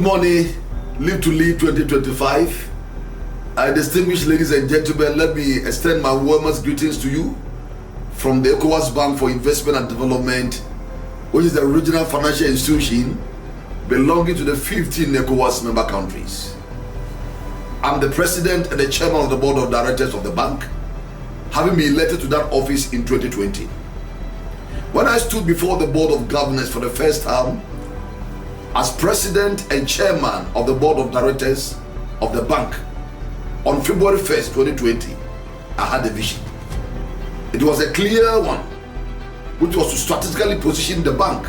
Good morning, Live to Lead 2025. Distinguished ladies and gentlemen, let me extend my warmest greetings to you from the ECOWAS Bank for Investment and Development, which is the regional financial institution belonging to the 15 ECOWAS member countries. I'm the president and the chairman of the board of directors of the bank, having been elected to that office in 2020. When I stood before the board of governors for the first time, as president and chairman of the board of directors of the bank on February 1st, 2020, I had a vision. It was a clear one, which was to strategically position the bank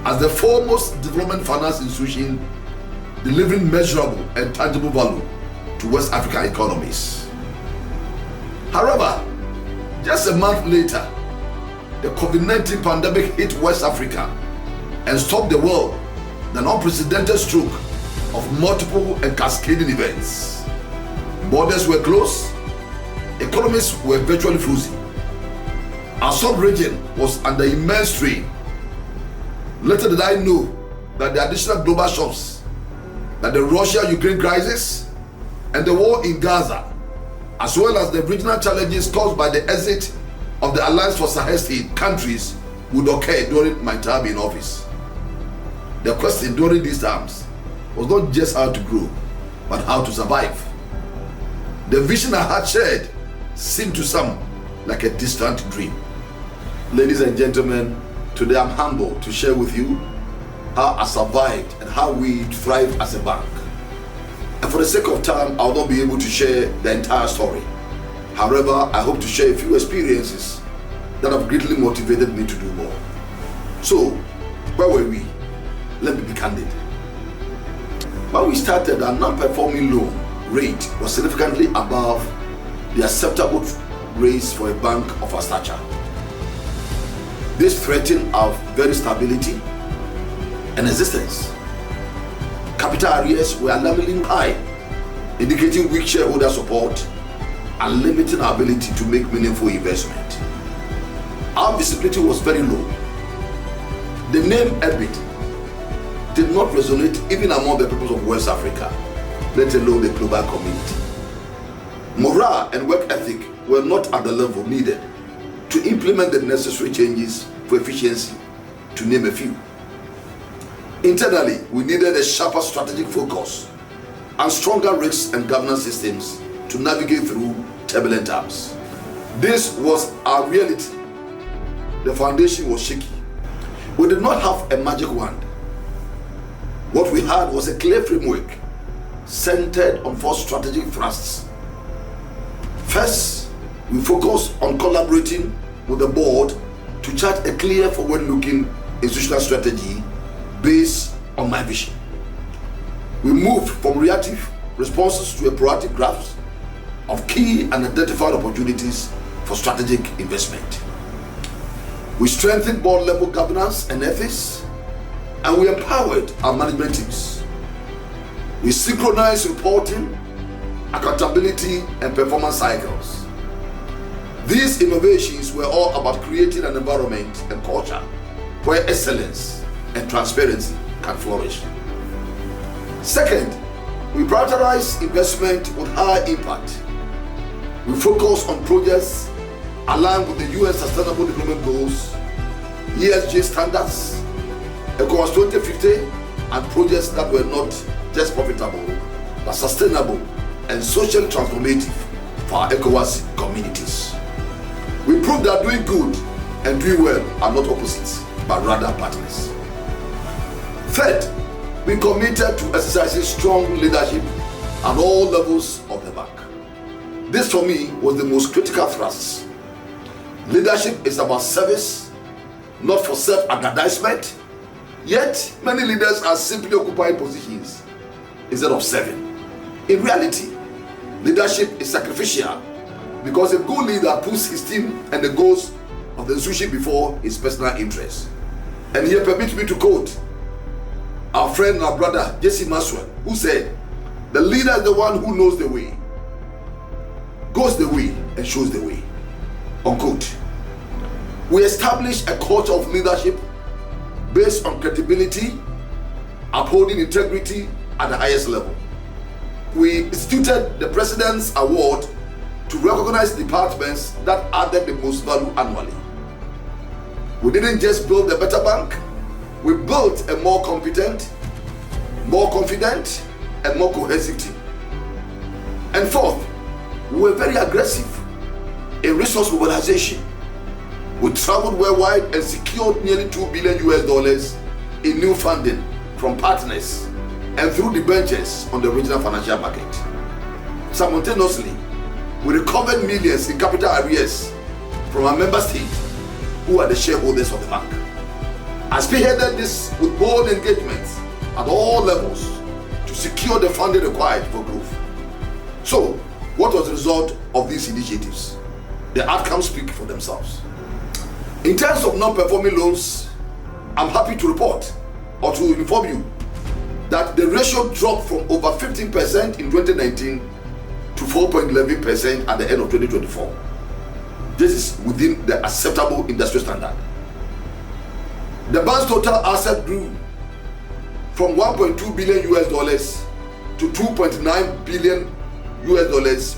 as the foremost development finance institution delivering measurable and tangible value to West African economies. However, just a month later, the COVID-19 pandemic hit West Africa and stopped the world, an unprecedented stroke of multiple and cascading events. Borders were closed, economies were virtually frozen. Our sub-region was under immense strain. Little did I know that the additional global shocks, that the Russia-Ukraine crisis and the war in Gaza, as well as the regional challenges caused by the exit of the Alliance for Sahel State countries, would occur during my time in office. The question during these times was not just how to grow, but how to survive. The vision I had shared seemed to some like a distant dream. Ladies and gentlemen, today I'm humbled to share with you how I survived and how we thrive as a bank. And for the sake of time, I'll not be able to share the entire story. However, I hope to share a few experiences that have greatly motivated me to do more. So, where were we? Let me be candid. When we started, our non-performing loan rate was significantly above the acceptable rates for a bank of our stature. This threatened our very stability and existence. Capital arrears were alarmingly high, indicating weak shareholder support and limiting our ability to make meaningful investment. Our visibility was very low. The name EBID did not resonate even among the people of West Africa, let alone the global community. Morale and work ethic were not at the level needed to implement the necessary changes for efficiency, to name a few. Internally, we needed a sharper strategic focus and stronger risk and governance systems to navigate through turbulent times. This was our reality. The foundation was shaky. We did not have a magic wand. What we had was a clear framework centered on 4 strategic thrusts. First, we focused on collaborating with the board to chart a clear forward-looking institutional strategy based on my vision. We moved from reactive responses to a proactive grasp of key and identified opportunities for strategic investment. We strengthened board-level governance and ethics, and we empowered our management teams. We synchronized reporting, accountability, and performance cycles. These innovations were all about creating an environment and culture where excellence and transparency can flourish. Second, we prioritize investment with high impact. We focus on projects aligned with the UN Sustainable Development Goals, ESG standards, ECOWAS 2050, and projects that were not just profitable, but sustainable and socially transformative for our ECOWAS communities. We proved that doing good and doing well are not opposites, but rather partners. Third, we committed to exercising strong leadership at all levels of the bank. This for me was the most critical thrust. Leadership is about service, not for self-aggrandizement. Yet, many leaders are simply occupying positions instead of serving. In reality, leadership is sacrificial because a good leader puts his team and the goals of the institution before his personal interests. And here, permit me to quote our friend and our brother, Jesse Maxwell, who said, "The leader is the one who knows the way, goes the way, and shows the way." Unquote. We established a culture of leadership based on credibility, upholding integrity at the highest level. We instituted the President's Award to recognize departments that added the most value annually. We didn't just build a better bank, we built a more competent, more confident, and more cohesive team. And fourth, we were very aggressive in resource mobilization. We traveled worldwide and secured nearly $2 billion in new funding from partners and through debentures on the regional financial market. Simultaneously, we recovered millions in capital arrears from our member states who are the shareholders of the bank. I spearheaded this with bold engagements at all levels to secure the funding required for growth. So, what was the result of these initiatives? The outcomes speak for themselves. In terms of non-performing loans, I'm happy to report or to inform you that the ratio dropped from over 15% in 2019 to 4.11% at the end of 2024. This is within the acceptable industry standard. The bank's total asset grew from $1.2 billion to $2.9 billion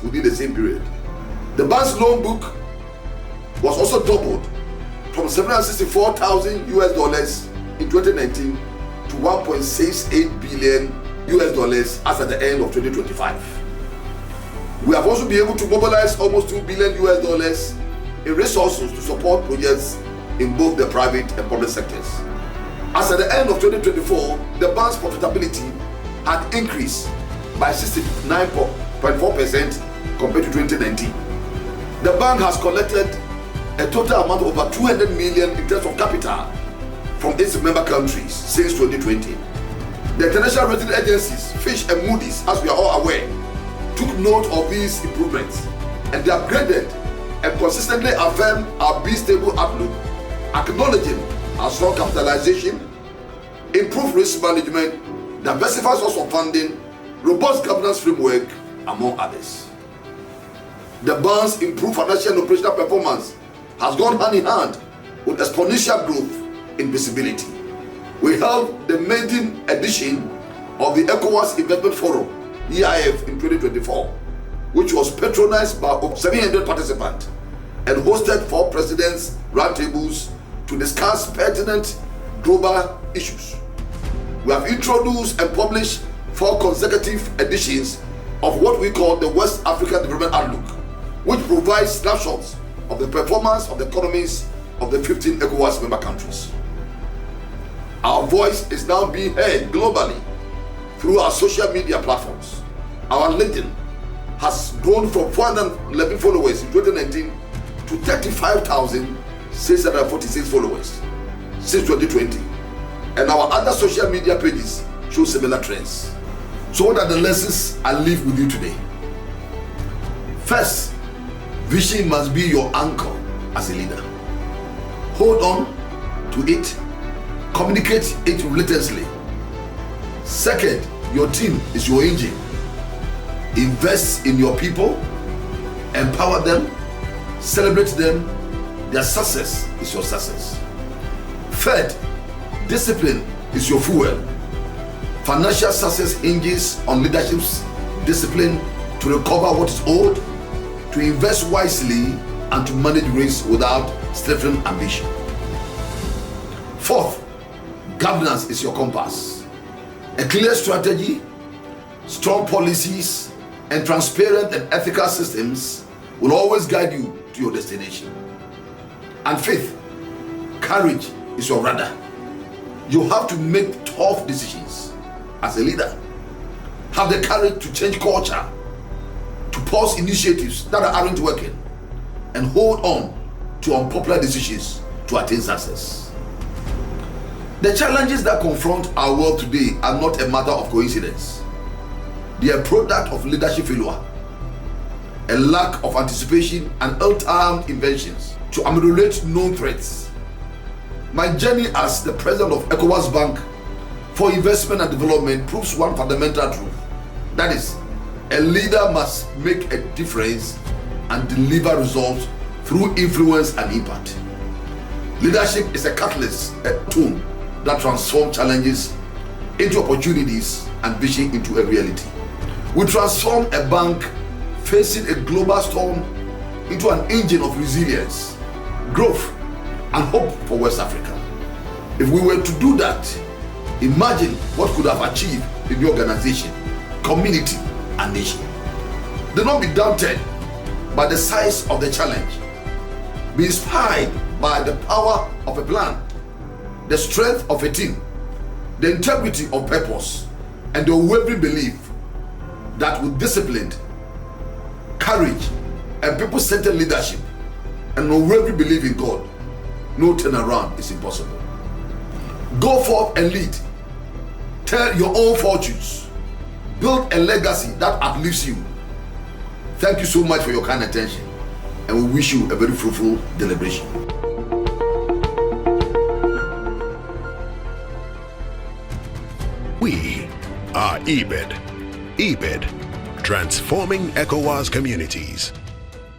within the same period. The bank's loan book was also doubled from $764,000 in 2019 to $1.68 billion as at the end of 2025. We have also been able to mobilize almost $2 billion in resources to support projects in both the private and public sectors. As at the end of 2024, the bank's profitability had increased by 69.4% compared to 2019. The bank has collected a total amount of over $200 million in terms of capital from its member countries since 2020. The international rating agencies, Fitch and Moody's, as we are all aware, took note of these improvements and they upgraded and consistently affirmed our B stable outlook, acknowledging our strong capitalization, improved risk management, diversified source of funding, robust governance framework, among others. The bank's improved financial and operational performance has gone hand in hand with exponential growth in visibility. We held the maiden edition of the ECOWAS Investment Forum, EIF, in 2024, which was patronized by over 700 participants and hosted 4 presidents' roundtables to discuss pertinent global issues. We have introduced and published 4 consecutive editions of what we call the West African Development Outlook, which provides snapshots of the performance of the economies of the 15 ECOWAS member countries. Our voice is now being heard globally through our social media platforms. Our LinkedIn has grown from 411 followers in 2019 to 35,646 followers since 2020. And our other social media pages show similar trends. So what are the lessons I leave with you today? First, vision must be your anchor as a leader. Hold on to it, communicate it relentlessly. Second, your team is your engine. Invest in your people, empower them, celebrate them. Their success is your success. Third, discipline is your fuel. Financial success hinges on leadership's discipline to recover what is owed, to invest wisely, and to manage risk without stifling ambition. Fourth, governance is your compass. A clear strategy, strong policies, and transparent and ethical systems will always guide you to your destination. And fifth, courage is your rudder. You have to make tough decisions as a leader. Have the courage to change culture, to pause initiatives that aren't working, and hold on to unpopular decisions to attain success. The challenges that confront our world today are not a matter of coincidence. They are a product of leadership failure, a lack of anticipation, and ill-timed inventions to ameliorate known threats. My journey as the president of ECOWAS Bank for Investment and Development proves one fundamental truth. That is, a leader must make a difference and deliver results through influence and impact. Leadership is a catalyst, a tool that transforms challenges, into opportunities and vision into a reality. We transform a bank facing a global storm into an engine of resilience, growth, and hope for West Africa. If we were to do that, imagine what could have achieved in the organization, community, and nation. Do not be daunted by the size of the challenge. Be inspired by the power of a plan, the strength of a team, the integrity of purpose, and the unwavering belief that with discipline, courage, and people-centered leadership, and unwavering belief in God, no turnaround is impossible. Go forth and lead. Tell your own fortunes. Build a legacy that uplifts you. Thank you so much for your kind attention, and we wish you a very fruitful deliberation. We are EBID. EBID, transforming ECOWAS communities.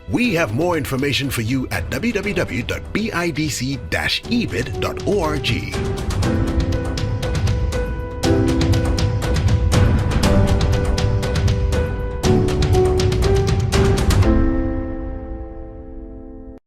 We have more information for you at www.bidc-ebid.org.